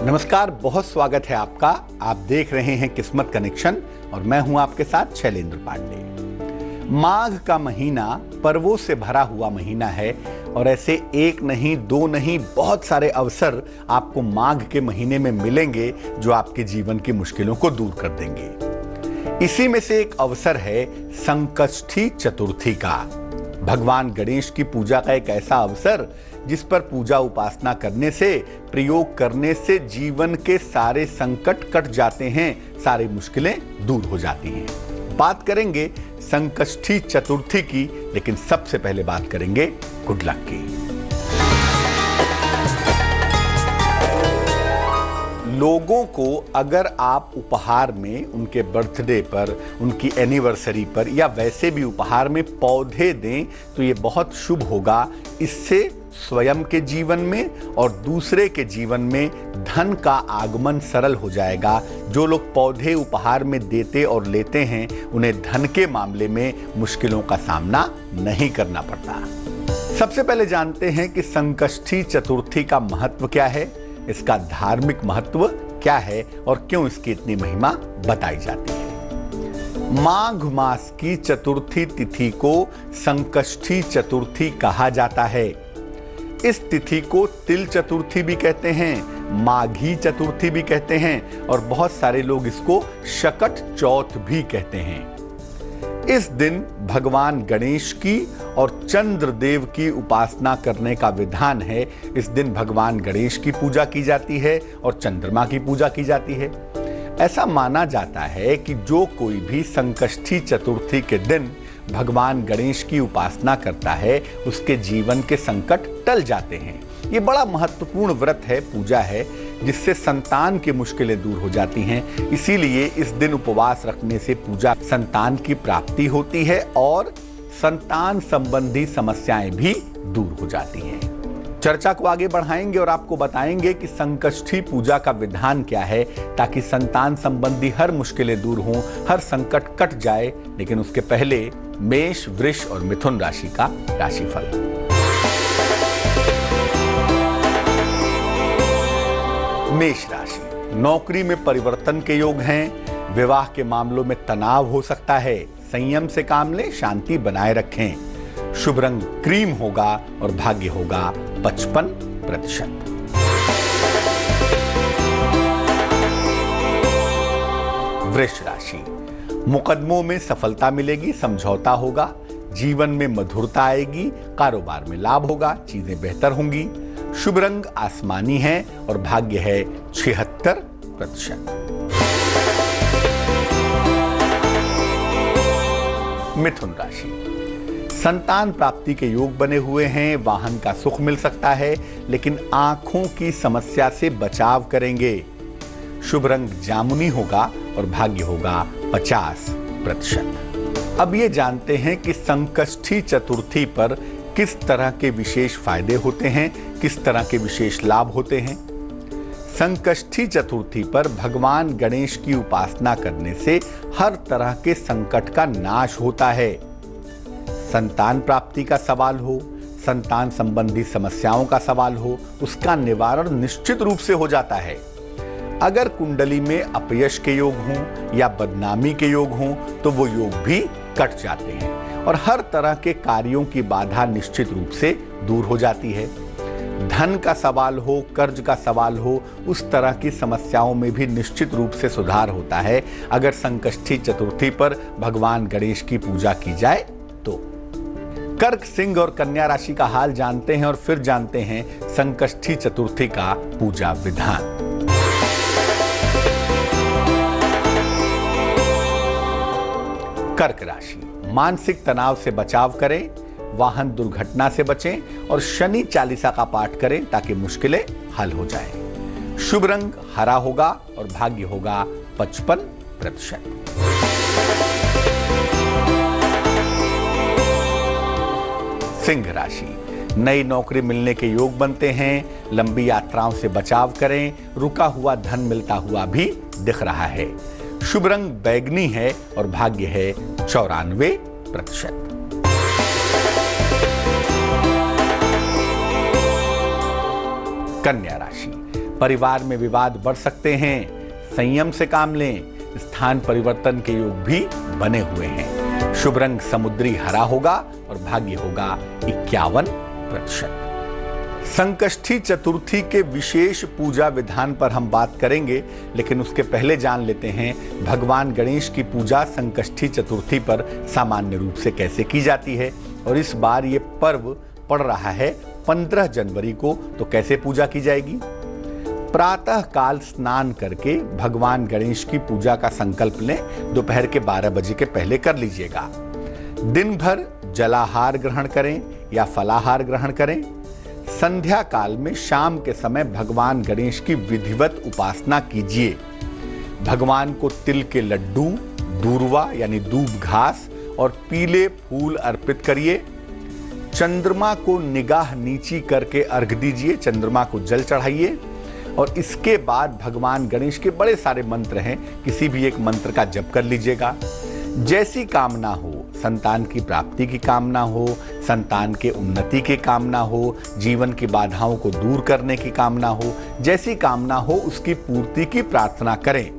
नमस्कार, बहुत स्वागत है आपका। आप देख रहे हैं किस्मत कनेक्शन और मैं हूं आपके साथ शैलेंद्र पांडे। माघ का महीना पर्वों से भरा हुआ महीना है और ऐसे एक नहीं, दो नहीं, बहुत सारे अवसर आपको माघ के महीने में मिलेंगे जो आपके जीवन की मुश्किलों को दूर कर देंगे। इसी में से एक अवसर है संकष्टी चतुर्थी का। भगवान गणेश की पूजा का एक ऐसा अवसर जिस पर पूजा उपासना करने से, प्रयोग करने से जीवन के सारे संकट कट जाते हैं, सारी मुश्किलें दूर हो जाती हैं। बात करेंगे संकष्टी चतुर्थी की, लेकिन सबसे पहले बात करेंगे गुड लक की। लोगों को अगर आप उपहार में उनके बर्थडे पर, उनकी एनिवर्सरी पर या वैसे भी उपहार में पौधे दें तो ये बहुत शुभ होगा। इससे स्वयं के जीवन में और दूसरे के जीवन में धन का आगमन सरल हो जाएगा। जो लोग पौधे उपहार में देते और लेते हैं उन्हें धन के मामले में मुश्किलों का सामना नहीं करना पड़ता। सबसे पहले जानते हैं कि संकष्टी चतुर्थी का महत्व क्या है, इसका धार्मिक महत्व क्या है और क्यों इसकी इतनी महिमा बताई जाती है। माघ मास की चतुर्थी तिथि को संकष्टी चतुर्थी कहा जाता है। इस तिथि को तिल चतुर्थी भी कहते हैं, माघी चतुर्थी भी कहते हैं और बहुत सारे लोग इसको शकट चौथ भी कहते हैं। इस दिन भगवान गणेश की और चंद्रदेव की उपासना करने का विधान है। इस दिन भगवान गणेश की पूजा की जाती है और चंद्रमा की पूजा की जाती है। ऐसा माना जाता है कि जो कोई भी संकष्टी चतुर्थी के दिन भगवान गणेश की उपासना करता है उसके जीवन के संकट टल जाते हैं। ये बड़ा महत्वपूर्ण व्रत है, पूजा है, जिससे संतान की मुश्किलें दूर हो जाती हैं। इसीलिए इस दिन उपवास रखने से पूजा संतान की प्राप्ति होती है और संतान संबंधी समस्याएं भी दूर हो जाती हैं। चर्चा को आगे बढ़ाएंगे और आपको बताएंगे कि संकष्टी पूजा का विधान क्या है, ताकि संतान संबंधी हर मुश्किलें दूर हों, हर संकट कट जाए। लेकिन उसके पहले मेष, वृष और मिथुन राशि का राशिफल। मेष राशि, नौकरी में परिवर्तन के योग हैं। विवाह के मामलों में तनाव हो सकता है। संयम से काम लें, शांति बनाए रखें। शुभ रंग क्रीम होगा और भाग्य होगा 55%। वृष राशि, मुकदमों में सफलता मिलेगी, समझौता होगा। जीवन में मधुरता आएगी, कारोबार में लाभ होगा, चीजें बेहतर होंगी। शुभ रंग आसमानी है और भाग्य है 76%। मिथुन राशि, संतान प्राप्ति के योग बने हुए हैं। वाहन का सुख मिल सकता है, लेकिन आंखों की समस्या से बचाव करेंगे। शुभ रंग जामुनी होगा और भाग्य होगा 50%। अब ये जानते हैं कि संकष्टी चतुर्थी पर किस तरह के विशेष फायदे होते हैं, किस तरह के विशेष लाभ होते हैं। संकष्टी चतुर्थी पर भगवान गणेश की उपासना करने से हर तरह के संकट का नाश होता है। संतान प्राप्ति का सवाल हो, संतान संबंधी समस्याओं का सवाल हो, उसका निवारण निश्चित रूप से हो जाता है। अगर कुंडली में अपयश के योग हों या बदनामी के योग हों तो वो योग भी कट जाते हैं और हर तरह के कार्यों की बाधा निश्चित रूप से दूर हो जाती है। धन का सवाल हो, कर्ज का सवाल हो, उस तरह की समस्याओं में भी निश्चित रूप से सुधार होता है अगर संकष्टी चतुर्थी पर भगवान गणेश की पूजा की जाए तो। कर्क, सिंह और कन्या राशि का हाल जानते हैं और फिर जानते हैं संकष्टी चतुर्थी का पूजा विधान। कर्क राशि, मानसिक तनाव से बचाव करें, वाहन दुर्घटना से बचें और शनि चालीसा का पाठ करें ताकि मुश्किलें हल हो जाएं। शुभ रंग हरा होगा और भाग्य होगा 55%। सिंह राशि, नई नौकरी मिलने के योग बनते हैं। लंबी यात्राओं से बचाव करें, रुका हुआ धन मिलता हुआ भी दिख रहा है। शुभ रंग बैगनी है और भाग्य है 94%। कन्या राशि, परिवार में विवाद बढ़ सकते हैं, संयम से काम लें। स्थान परिवर्तन के योग भी बने हुए हैं। शुभ रंग समुद्री हरा होगा और भाग्य होगा 51%। संकष्टी चतुर्थी के विशेष पूजा विधान पर हम बात करेंगे, लेकिन उसके पहले जान लेते हैं भगवान गणेश की पूजा संकष्टी चतुर्थी पर सामान्य रूप से कैसे की जाती है। और इस बार ये पर्व पड़ रहा है 15 जनवरी को, तो कैसे पूजा की जाएगी। प्रातः काल स्नान करके भगवान गणेश की पूजा का संकल्प लें। दोपहर के 12 बजे के पहले कर लीजिएगा। दिन भर जलाहार ग्रहण करें या फलाहार ग्रहण करें। संध्या काल में शाम के समय भगवान गणेश की विधिवत उपासना कीजिए। भगवान को तिल के लड्डू, दूर्वा यानी दूब घास और पीले फूल अर्पित करिए। चंद्रमा को निगाह नीची करके अर्घ दीजिए, चंद्रमा को जल चढ़ाइए। और इसके बाद भगवान गणेश के बड़े सारे मंत्र हैं, किसी भी एक मंत्र का जप कर लीजिएगा। जैसी कामना हो, संतान की प्राप्ति की कामना हो, संतान के उन्नति की कामना हो, जीवन की बाधाओं को दूर करने की कामना हो, जैसी कामना हो उसकी पूर्ति की प्रार्थना करें।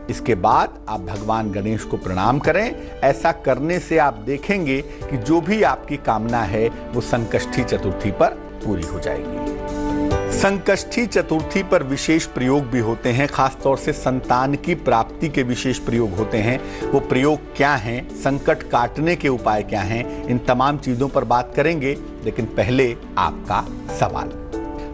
इसके बाद आप भगवान गणेश को प्रणाम करें। ऐसा करने से आप देखेंगे कि जो भी आपकी कामना है वो संकष्टी चतुर्थी पर पूरी हो जाएगी। संकष्टी चतुर्थी पर विशेष प्रयोग भी होते हैं, खासतौर से संतान की प्राप्ति के विशेष प्रयोग होते हैं। वो प्रयोग क्या हैं, संकट काटने के उपाय क्या हैं, इन तमाम चीजों पर बात करेंगे। लेकिन पहले आपका सवाल।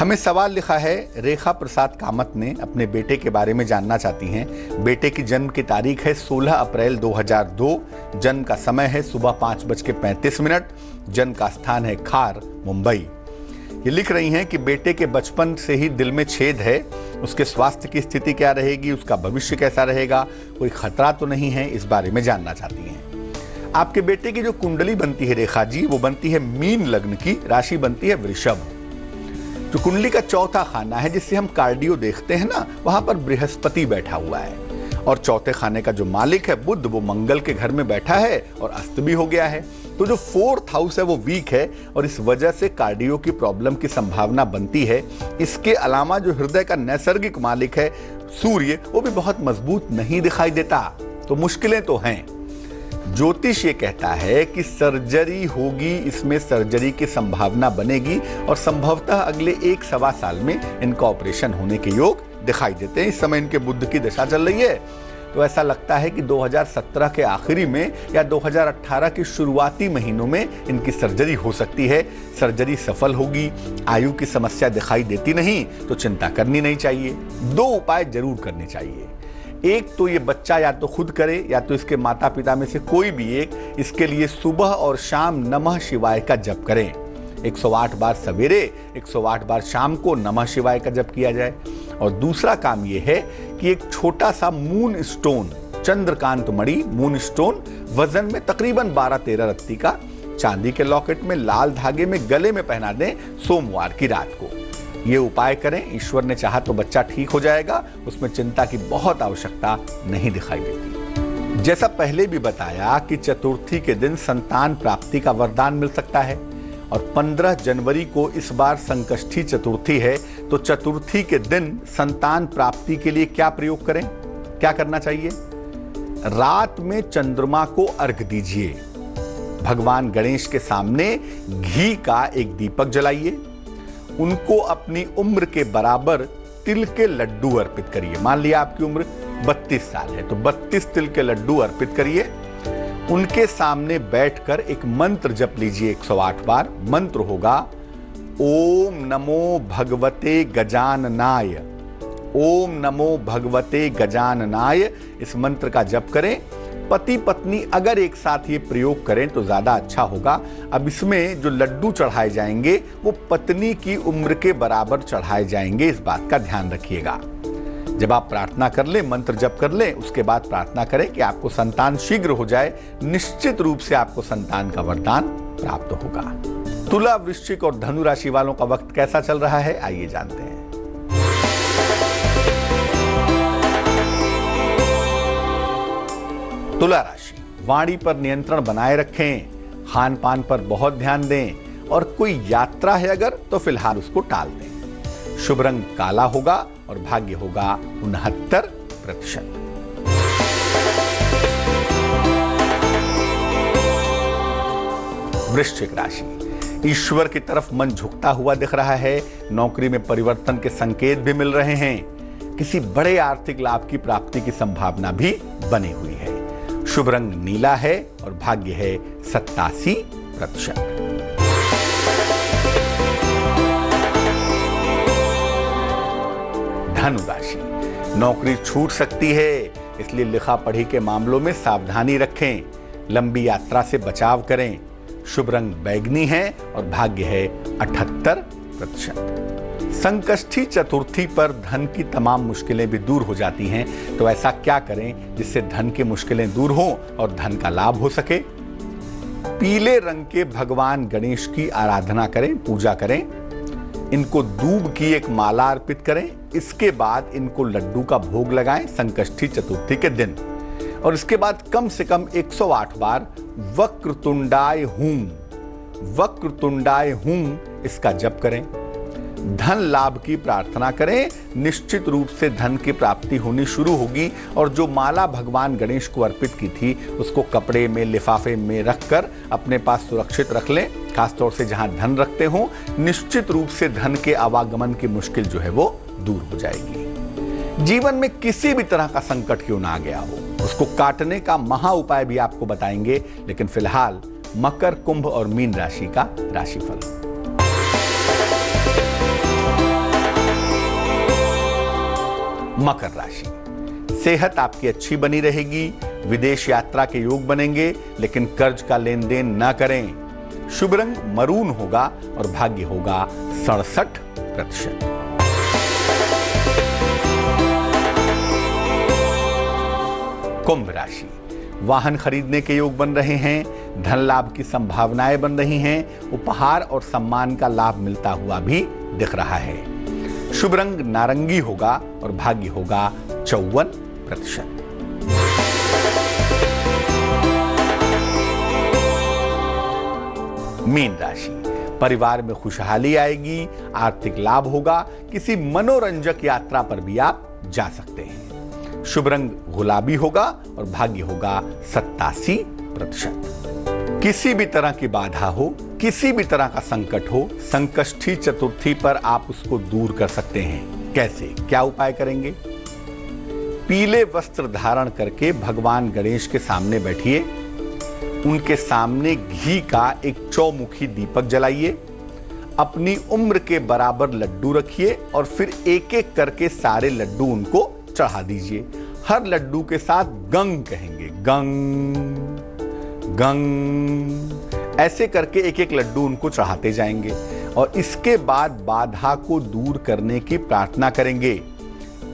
हमें सवाल लिखा है, रेखा प्रसाद कामत ने अपने बेटे के बारे में जानना चाहती हैं। बेटे की जन्म की तारीख है 16 अप्रैल 2002। जन्म का समय है सुबह 5:35। जन्म का स्थान है खार, मुंबई। ये लिख रही हैं कि बेटे के बचपन से ही दिल में छेद है। उसके स्वास्थ्य की स्थिति क्या रहेगी, उसका भविष्य कैसा रहेगा, कोई खतरा तो नहीं है, इस बारे में जानना चाहती हैं। आपके बेटे की जो कुंडली बनती है रेखा जी, वो बनती है मीन लग्न की, राशि बनती है वृषभ। जो कुंडली का चौथा खाना है जिससे हम कार्डियो देखते हैं ना, वहां पर बृहस्पति बैठा हुआ है। और चौथे खाने का जो मालिक है बुध, वो मंगल के घर में बैठा है और अस्त भी हो गया है। तो जो 4th हाउस है वो वीक है और इस वजह से कार्डियो की प्रॉब्लम की संभावना बनती है। इसके अलावा जो हृदय का नैसर्गिक मालिक है सूर्य, वो भी बहुत मजबूत नहीं दिखाई देता। तो मुश्किलें तो हैं। ज्योतिष ये कहता है कि सर्जरी होगी, इसमें सर्जरी की संभावना बनेगी और संभवतः अगले 1-1.25 साल में इनका ऑपरेशन होने के योग दिखाई देते हैं। इस समय इनके बुध की दशा चल रही है, तो ऐसा लगता है कि 2017 के आखिरी में या 2018 के शुरुआती महीनों में इनकी सर्जरी हो सकती है। सर्जरी सफल होगी। आयु की समस्या दिखाई देती नहीं तो चिंता करनी नहीं चाहिए। 2 उपाय जरूर करने चाहिए। एक तो ये बच्चा या तो खुद करे या तो इसके माता पिता में से कोई भी एक इसके लिए सुबह और शाम नमः शिवाय का जप करें। 108 बार सवेरे, 108 बार शाम को नमः शिवाय का जप किया जाए। और दूसरा काम यह है कि एक छोटा सा मून स्टोन, चंद्रकांत मणि मून स्टोन, वजन में तकरीबन 12-13 रत्ती का, चांदी के लॉकेट में लाल धागे में गले में पहना दें सोमवार की रात को। ये उपाय करें, ईश्वर ने चाहा तो बच्चा ठीक हो जाएगा। उसमें चिंता की बहुत आवश्यकता नहीं दिखाई देती। जैसा पहले भी बताया कि चतुर्थी के दिन संतान प्राप्ति का वरदान मिल सकता है और 15 जनवरी को इस बार संकष्टी चतुर्थी है। तो चतुर्थी के दिन संतान प्राप्ति के लिए क्या प्रयोग करें, क्या करना चाहिए। रात में चंद्रमा को अर्घ दीजिए। भगवान गणेश के सामने घी का एक दीपक जलाइए। उनको अपनी उम्र के बराबर तिल के लड्डू अर्पित करिए। मान लिया आपकी उम्र 32 साल है तो 32 तिल के लड्डू अर्पित करिए। उनके सामने बैठकर एक मंत्र जप लीजिए 108 बार। मंत्र होगा ओम नमो भगवते गजाननाय। ओम नमो भगवते गजाननाय। इस मंत्र का जप करें। पति पत्नी अगर एक साथ ये प्रयोग करें तो ज्यादा अच्छा होगा। अब इसमें जो लड्डू चढ़ाए जाएंगे वो पत्नी की उम्र के बराबर चढ़ाए जाएंगे, इस बात का ध्यान रखिएगा। जब आप प्रार्थना कर लें, मंत्र जप कर लें, उसके बाद प्रार्थना करें कि आपको संतान शीघ्र हो जाए। निश्चित रूप से आपको संतान का वरदान प्राप्त होगा। तुला, वृश्चिक और धनु राशि वालों का वक्त कैसा चल रहा है, आइए जानते हैं। तुला राशि, वाणी पर नियंत्रण बनाए रखें, खान पान पर बहुत ध्यान दें और कोई यात्रा है अगर तो फिलहाल उसको टाल दें। शुभ रंग काला होगा और भाग्य होगा 69%। वृश्चिक राशि, ईश्वर की तरफ मन झुकता हुआ दिख रहा है। नौकरी में परिवर्तन के संकेत भी मिल रहे हैं। किसी बड़े आर्थिक लाभ की प्राप्ति की संभावना भी बनी हुई है। शुभ रंग नीला है और भाग्य है 87%। धनु राशि, नौकरी छूट सकती है, इसलिए लिखा पढ़ी के मामलों में सावधानी रखें। लंबी यात्रा से बचाव करें। शुभ रंग बैगनी है और भाग्य है 78%। संकष्टी चतुर्थी पर धन की तमाम मुश्किलें भी दूर हो जाती हैं, तो ऐसा क्या करें जिससे धन की मुश्किलें दूर हों और धन का लाभ हो सके? पीले रंग के भगवान गणेश की आराधना करें, पूजा करें। इनको दूब की एक माला अर्पित करें। इसके बाद इनको लड्डू का भोग लगाएं संकष्टी चतुर्थी के दिन, और इसके बाद कम से कम 108 बार वक्रतुंडाय हूं इसका जप करें। धन लाभ की प्रार्थना करें। निश्चित रूप से धन की प्राप्ति होनी शुरू होगी। और जो माला भगवान गणेश को अर्पित की थी उसको कपड़े में, लिफाफे में रखकर अपने पास सुरक्षित रख लें, खासतौर से जहां धन रखते हो। निश्चित रूप से धन के आवागमन की मुश्किल जो है वो दूर हो जाएगी। जीवन में किसी भी तरह का संकट क्यों ना आ गया हो, उसको काटने का महा उपाय भी आपको बताएंगे। लेकिन फिलहाल मकर, कुंभ और मीन राशि का राशिफल। मकर राशि, सेहत आपकी अच्छी बनी रहेगी। विदेश यात्रा के योग बनेंगे, लेकिन कर्ज का लेन देन न करें। शुभ रंग मरून होगा और भाग्य होगा 67%। कुंभ राशि, वाहन खरीदने के योग बन रहे हैं। धन लाभ की संभावनाएं बन रही हैं। उपहार और सम्मान का लाभ मिलता हुआ भी दिख रहा है। शुभ रंग नारंगी होगा और भाग्य होगा 54%। मीन राशि, परिवार में खुशहाली आएगी, आर्थिक लाभ होगा। किसी मनोरंजक यात्रा पर भी आप जा सकते हैं। शुभ रंग गुलाबी होगा और भाग्य होगा 87%। किसी भी तरह की बाधा हो, किसी भी तरह का संकट हो, संकष्टी चतुर्थी पर आप उसको दूर कर सकते हैं। कैसे, क्या उपाय करेंगे? पीले वस्त्र धारण करके भगवान गणेश के सामने बैठिए। उनके सामने घी का एक चौमुखी दीपक जलाइए। अपनी उम्र के बराबर लड्डू रखिए और फिर एक एक करके सारे लड्डू उनको चढ़ा दीजिए। हर लड्डू के साथ गंग कहेंगे, गंग गंग, ऐसे करके एक एक लड्डू उनको चढ़ाते जाएंगे। और इसके बाद बाधा को दूर करने की प्रार्थना करेंगे।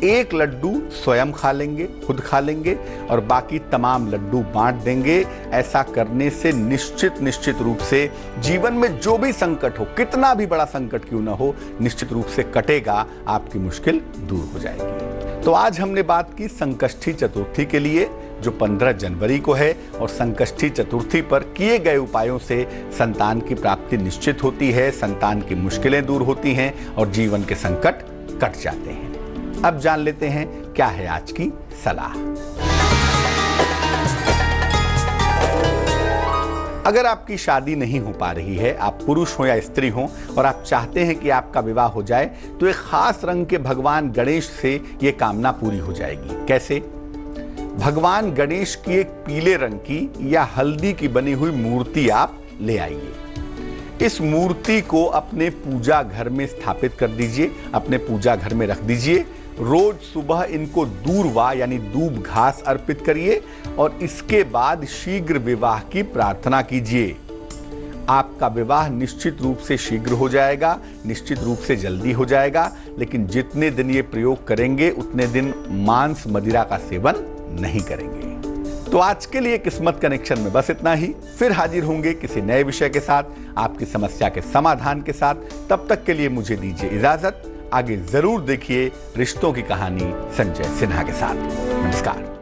एक लड्डू स्वयं खा लेंगे, खुद खा लेंगे, और बाकी तमाम लड्डू बांट देंगे। ऐसा करने से निश्चित रूप से जीवन में जो भी संकट हो, कितना भी बड़ा संकट क्यों ना हो, निश्चित रूप से कटेगा। आपकी मुश्किल दूर हो जाएगी। तो आज हमने बात की संकष्टी चतुर्थी के लिए, जो 15 जनवरी को है। और संकष्टी चतुर्थी पर किए गए उपायों से संतान की प्राप्ति निश्चित होती है, संतान की मुश्किलें दूर होती हैं और जीवन के संकट कट जाते हैं। अब जान लेते हैं क्या है आज की सलाह। अगर आपकी शादी नहीं हो पा रही है, आप पुरुष हो या स्त्री हो, और आप चाहते हैं कि आपका विवाह हो जाए, तो एक खास रंग के भगवान गणेश से यह कामना पूरी हो जाएगी। कैसे? भगवान गणेश की एक पीले रंग की या हल्दी की बनी हुई मूर्ति आप ले आइए। इस मूर्ति को अपने पूजा घर में स्थापित कर दीजिए, अपने पूजा घर में रख दीजिए। रोज सुबह इनको दूर्वा यानी दूब घास अर्पित करिए और इसके बाद शीघ्र विवाह की प्रार्थना कीजिए। आपका विवाह निश्चित रूप से शीघ्र हो जाएगा, निश्चित रूप से जल्दी हो जाएगा। लेकिन जितने दिन ये प्रयोग करेंगे उतने दिन मांस मदिरा का सेवन नहीं करेंगे। तो आज के लिए किस्मत कनेक्शन में बस इतना ही। फिर हाजिर होंगे किसी नए विषय के साथ, आपकी समस्या के समाधान के साथ। तब तक के लिए मुझे दीजिए इजाजत। आगे जरूर देखिए रिश्तों की कहानी संजय सिन्हा के साथ। नमस्कार।